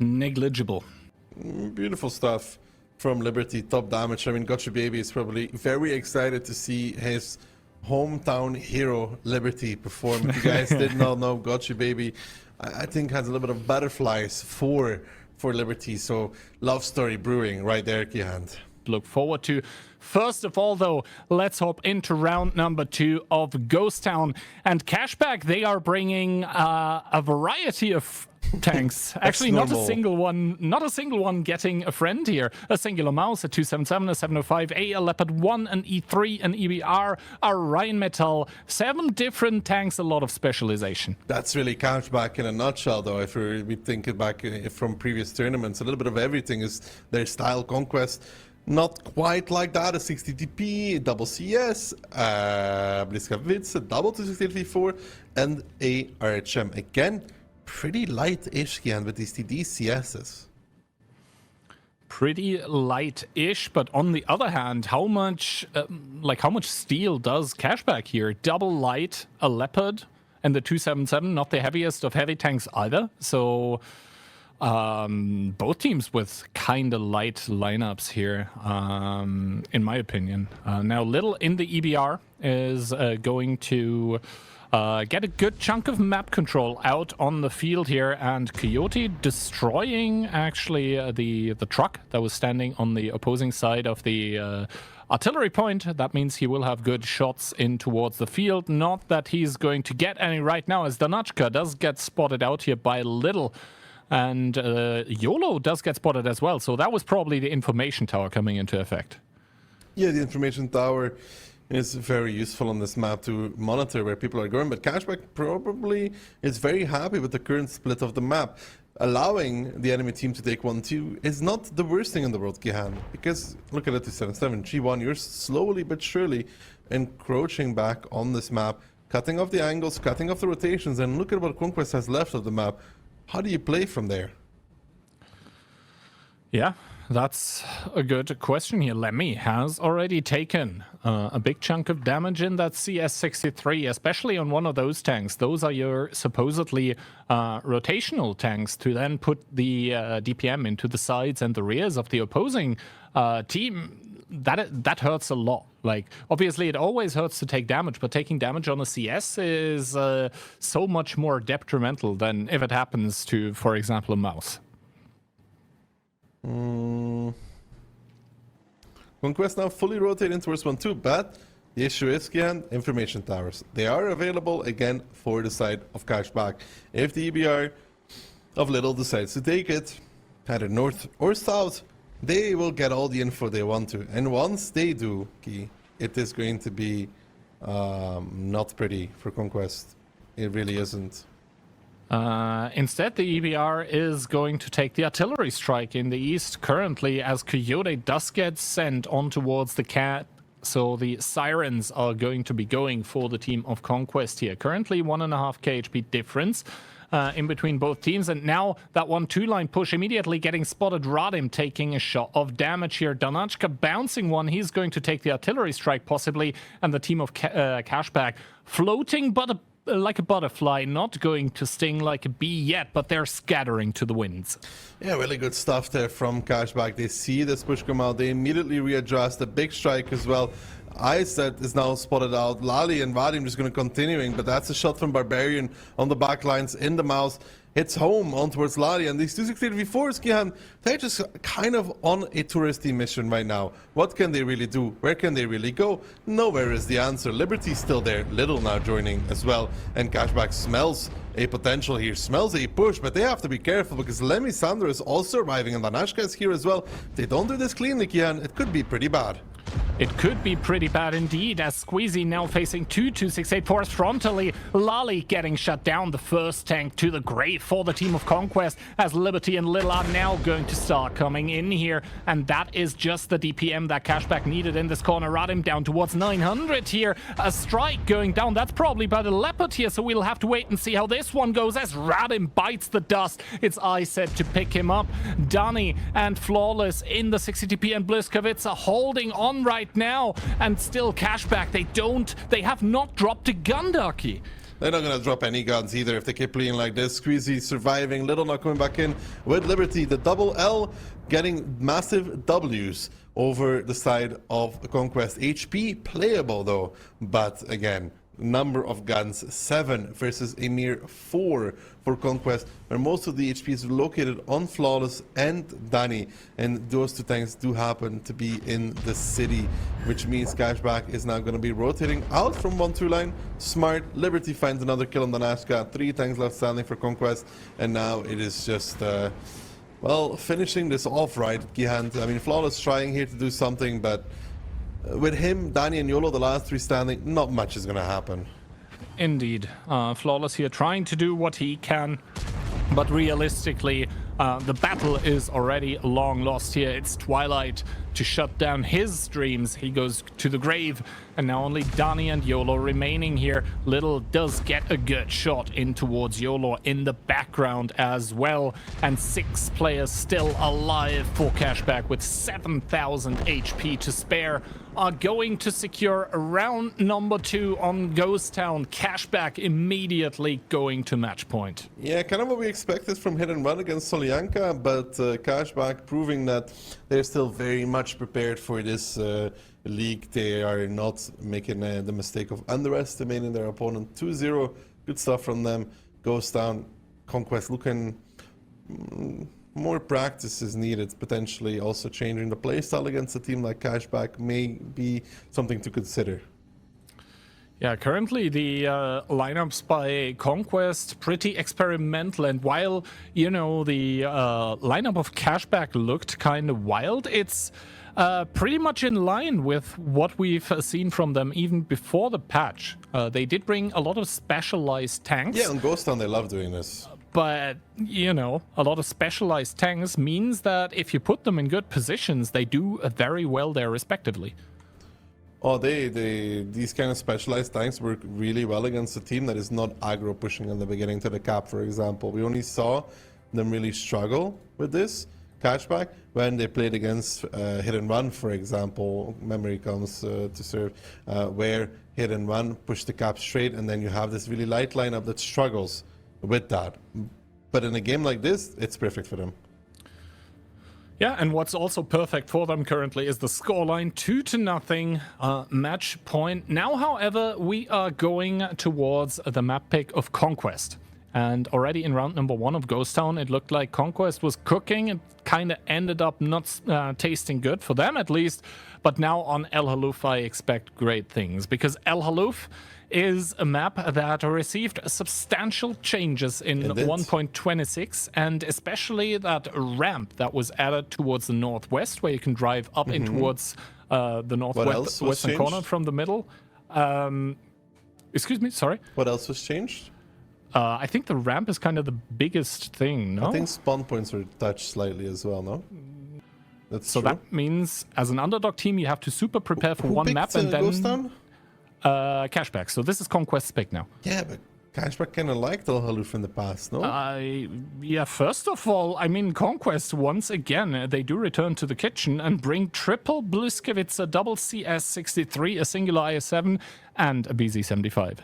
negligible. Beautiful stuff from Liberty, top damage. I mean, Gotcha Baby is probably very excited to see his hometown hero Liberty perform. If you guys did not know, Gotcha Baby, I think has a little bit of butterflies for Liberty. So love story brewing right there, Kihand. Look forward to. First of all, though, let's hop into round number 2 of Ghost Town. And Cashbck, they are bringing a variety of tanks. Actually, not a single one getting a friend here. A singular mouse, a 277, a 705A, a Leopard 1, an E3, an EBR, a Rheinmetall. 7 different tanks, a lot of specialization. That's really Cashbck in a nutshell, though. If we think it back from previous tournaments, a little bit of everything is their style. Conquest, not quite like that. A 60 TP, double CS, Bliskavitz, a double 268v4, and a RHM. Again, pretty light-ish again with these TD CSs. Pretty light-ish, but on the other hand, how much steel does Cashbck here? Double light, a Leopard, and the 277, not the heaviest of heavy tanks either. So both teams with kind of light lineups here, in my opinion. Now, Little in the EBR is going to get a good chunk of map control out on the field here, and Coyote destroying actually the truck that was standing on the opposing side of the artillery point. That means he will have good shots in towards the field. Not that he's going to get any right now, as Danachka does get spotted out here by Little. And YOLO does get spotted as well. So that was probably the information tower coming into effect. Yeah, the information tower is very useful on this map to monitor where people are going. But Cashbck probably is very happy with the current split of the map. Allowing the enemy team to take 1-2 is not the worst thing in the world, Gihan. Because look at it, 277, G1, you're slowly but surely encroaching back on this map, cutting off the angles, cutting off the rotations, and look at what Conquest has left of the map. How do you play from there? Yeah, that's a good question here. Lemmy has already taken a big chunk of damage in that CS63, especially on one of those tanks. Those are your supposedly rotational tanks to then put the DPM into the sides and the rears of the opposing team. That hurts a lot. Like, obviously, it always hurts to take damage, but taking damage on a CS is so much more detrimental than if it happens to, for example, a mouse. Conquest now fully rotating towards 1-2, but the issue is, again, information towers. They are available, again, for the side of Cashbck. If the EBR of Little decides to take it, either north or south, they will get all the info they want to. And once they do, it is going to be not pretty for Conquest. It really isn't. Instead, the EBR is going to take the artillery strike in the east currently, as Coyote does get sent on towards the cat. So the sirens are going to be going for the team of Conquest here. Currently 1.5 KHP difference in between both teams. And now that 1-2 line push immediately getting spotted. Radim taking a shot of damage here. Danachka bouncing one. He's going to take the artillery strike possibly. And the team of Cashbck floating but like a butterfly, not going to sting like a bee yet, but they're scattering to the winds. Yeah, really good stuff there from Cashbck. They see this push come out. They immediately readjust. A big strike as well. Iset is now spotted out. Lali and Vadim just going to continuing, but that's a shot from Barbarian on the back lines in the mouse. Hits home on towards Lali, and these 268v4s, Kihan, they're just kind of on a touristy mission right now. What can they really do? Where can they really go? Nowhere is the answer. Liberty's still there. Little now joining as well, and Cashbck smells a potential here, smells a push, but they have to be careful because Lemmy Sandro is also arriving, and Danashka is here as well. If they don't do this cleanly, Kihan, it could be pretty bad. It could be pretty bad indeed, as Squeezy now facing 2-2-6-8-4s frontally. Lali getting shut down, the first tank to the grave for the team of Conquest, as Liberty and Little are now going to start coming in here. And that is just the DPM that Cashbck needed in this corner. Radim down towards 900 here. A strike going down, that's probably by the Leopard here, so we'll have to wait and see how this one goes as Radim bites the dust. It's Iset to pick him up. Dunny and Flawless in the 60 TP, and Bliskavitz are holding on right now, and still Cashbck, they have not dropped a gun, Ducky. They're not going to drop any guns either if they keep playing like this. Squeezy surviving, Little not coming back in with Liberty. The double L getting massive W's over the side of Conquest. HP playable though, but again, number of guns 7 versus a mere 4 for Conquest, where most of the HP is located on Flawless and Danny, and those two tanks do happen to be in the city, which means Cashbck is now going to be rotating out from 1-2 line. Smart. Liberty finds another kill on the Nashka. 3 tanks left standing for Conquest, and now it is just well, finishing this off right. Gihant, I mean, Flawless trying here to do something, but with him, Danny and YOLO, the last 3 standing, not much is going to happen. Indeed. Flawless here trying to do what he can, but realistically, the battle is already long lost here. It's Twilight to shut down his dreams. He goes to the grave, and now only Danny and YOLO remaining here. Little does get a good shot in towards YOLO in the background as well, and 6 players still alive for Cashbck with 7,000 HP to spare. Are going to secure round number 2 on Ghost Town. Cashbck immediately going to match point. Yeah, kind of what we expected from Hit and Run against Solyanka, but Cashbck proving that they're still very much prepared for this league. They are not making the mistake of underestimating their opponent. 2-0, good stuff from them. Ghost Town, Conquest looking... more practice is needed, potentially also changing the playstyle against a team like Cashbck may be something to consider. Yeah, currently the lineups by Conquest pretty experimental, and while, you know, the lineup of Cashbck looked kind of wild, it's pretty much in line with what we've seen from them even before the patch. They did bring a lot of specialized tanks. Yeah, on Ghost Town they love doing this. But, you know, a lot of specialized tanks means that if you put them in good positions, they do very well there respectively. Oh, these kind of specialized tanks work really well against a team that is not aggro pushing in the beginning to the cap, for example. We only saw them really struggle with this, Cashbck, when they played against Hit and Run, for example. Memory comes to serve, where Hit and Run push the cap straight, and then you have this really light lineup that struggles with that. But in a game like this, it's perfect for them. Yeah, and what's also perfect for them currently is the scoreline, 2-0, match point. Now, however, we are going towards the map pick of Conquest. And already in round number 1 of Ghost Town, it looked like Conquest was cooking. It kind of ended up not tasting good, for them at least. But now on El Halluf, I expect great things, because El Halluf is a map that received substantial changes in 1.26, and especially that ramp that was added towards the northwest, where you can drive up in towards the northwestern corner from the middle. Excuse me, sorry? What else was changed? I think the ramp is kind of the biggest thing, no? I think spawn points were touched slightly as well, no? That's so true. That means, as an underdog team, you have to super prepare for one map and then... Ghost Town? Cashbck. So this is Conquest's pick now. Yeah, but Cashbck kind of liked El Halluf in the past, no? Yeah, first of all, I mean, Conquest, once again, they do return to the kitchen and bring triple Bliskowitz, a double CS63, a singular IS-7, and a BZ-75.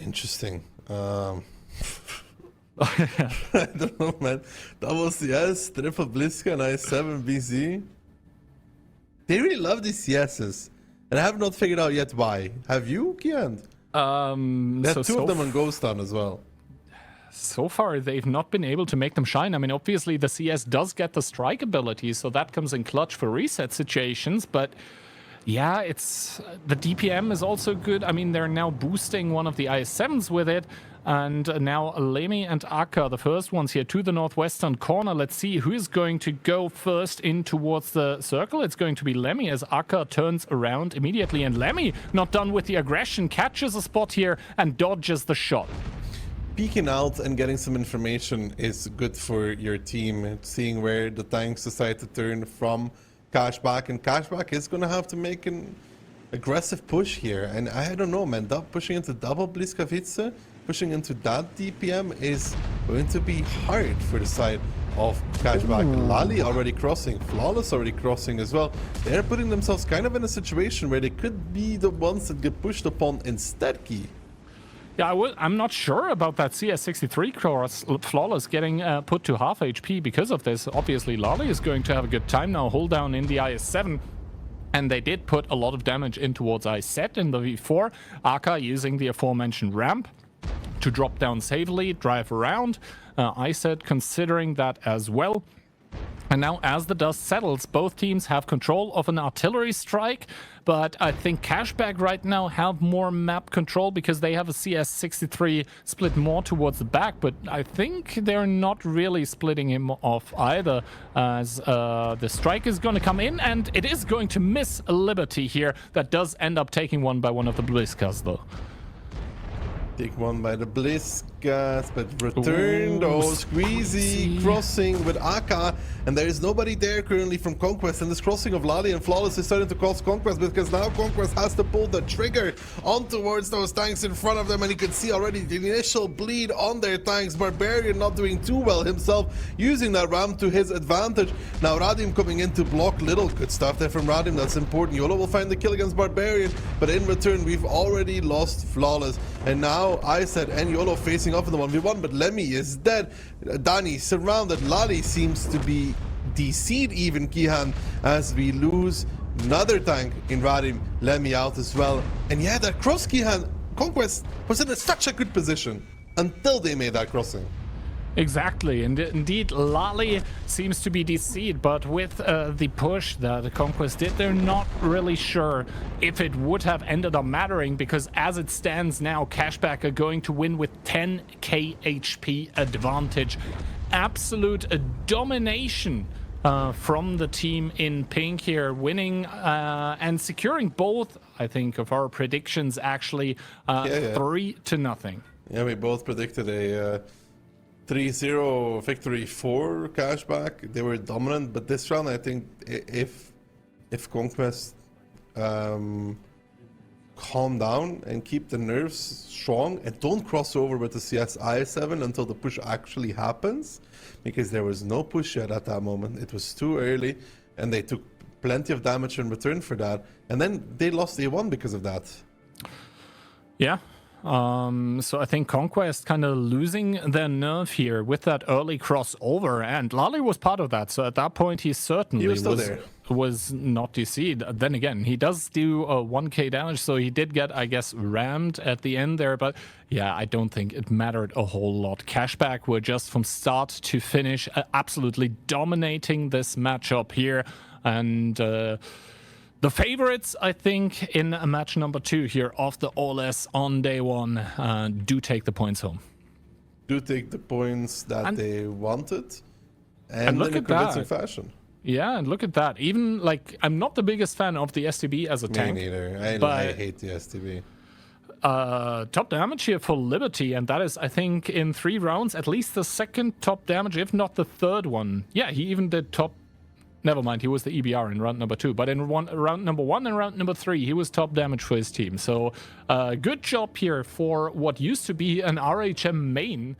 Interesting. I don't know, man. Double CS, triple Bliska, and IS-7, BZ. They really love these CSs. And I have not figured out yet why. Have you, Kian? There are 2 of them on Ghost Town as well. So far, they've not been able to make them shine. I mean, obviously, the CS does get the strike ability, so that comes in clutch for reset situations. But yeah, it's the DPM is also good. I mean, they're now boosting one of the IS-7s with it. And now Lemmy and Akka, the first ones here to the northwestern corner. Let's see who is going to go first in towards the circle. It's going to be Lemmy as Akka turns around immediately. And Lemmy, not done with the aggression, catches a spot here and dodges the shot. Peeking out and getting some information is good for your team. Seeing where the tanks decide to turn from Cashbck. And Cashbck is going to have to make an aggressive push here. And I don't know, man. Pushing into double Bliskowitz, pushing into that DPM is going to be hard for the side of Cashbck. Lali already crossing, Flawless already crossing as well. They're putting themselves kind of in a situation where they could be the ones that get pushed upon instead, Key. Yeah, I'm not sure about that CS63 cross flawless getting put to half HP because of this. Obviously, Lali is going to have a good time now. Hold down in the IS-7. And they did put a lot of damage in towards IZ in the V4. Aka using the aforementioned ramp to drop down safely, drive around. IZ considering that as well. And now, as the dust settles, both teams have control of an artillery strike, but I think Cashbck right now have more map control because they have a CS63 split more towards the back, but I think they're not really splitting him off either, as the strike is going to come in, and it is going to miss a Liberty here that does end up taking one by one of the Bliskas, though. Take one by the Bliskas, but returned. Oh, squeezy crossing with Aka, and there is nobody there currently from Conquest. And this crossing of Lali and Flawless is starting to cost Conquest, because now Conquest has to pull the trigger on towards those tanks in front of them, and you can see already the initial bleed on their tanks. Barbarian not doing too well himself, using that ramp to his advantage. Now Radim coming in to block. Little good stuff there from Radim, that's important. YOLO will find the kill against Barbarian, but in return we've already lost Flawless, and now IZ and YOLO facing off in the 1v1, but Lemmy is dead. Dani surrounded. Lali seems to be DC'd even, Kihan, as we lose another tank in Radim. Lemmy out as well. And yeah, that cross, Kihan, Conquest was in such a good position until they made that crossing. Exactly, and indeed Lali seems to be DC'd, but with the push that the Conquest did, they're not really sure if it would have ended up mattering, because as it stands now, Cashbck are going to win with 10k HP advantage. Absolute domination from the team in pink here, winning and securing both, I think, of our predictions actually, 3-0. Yeah, we both predicted a 3-0 victory for Cashbck. They were dominant, but this round I think if Conquest calm down and keep the nerves strong and don't cross over with the CS-IS-7 until the push actually happens, because there was no push yet at that moment. It was too early and they took plenty of damage in return for that, and then they lost A1 because of that. Yeah. So I think Conquest kind of losing their nerve here with that early crossover, and Lali was part of that. So at that point, he certainly was not DC'd. Then again, he does do 1k damage, so he did get, I guess, rammed at the end there. But yeah, I don't think it mattered a whole lot. Cashbck were just from start to finish absolutely dominating this matchup here, and the favorites, I think, in match number 2 here of the OLS on day 1 do take the points home. Do take the points that they wanted, and look in a at convincing that. fashion. Yeah, and look at that. Even, like, I'm not the biggest fan of the STB as a tank. Me neither. I hate the STB. Top damage here for Liberty, and that is, I think, in 3 rounds, at least the second top damage, if not the third one. Yeah, he even did top... Never mind, he was the EBR in round number 2, but in round number 1 and round number 3, he was top damage for his team. So good job here for what used to be an RHM main.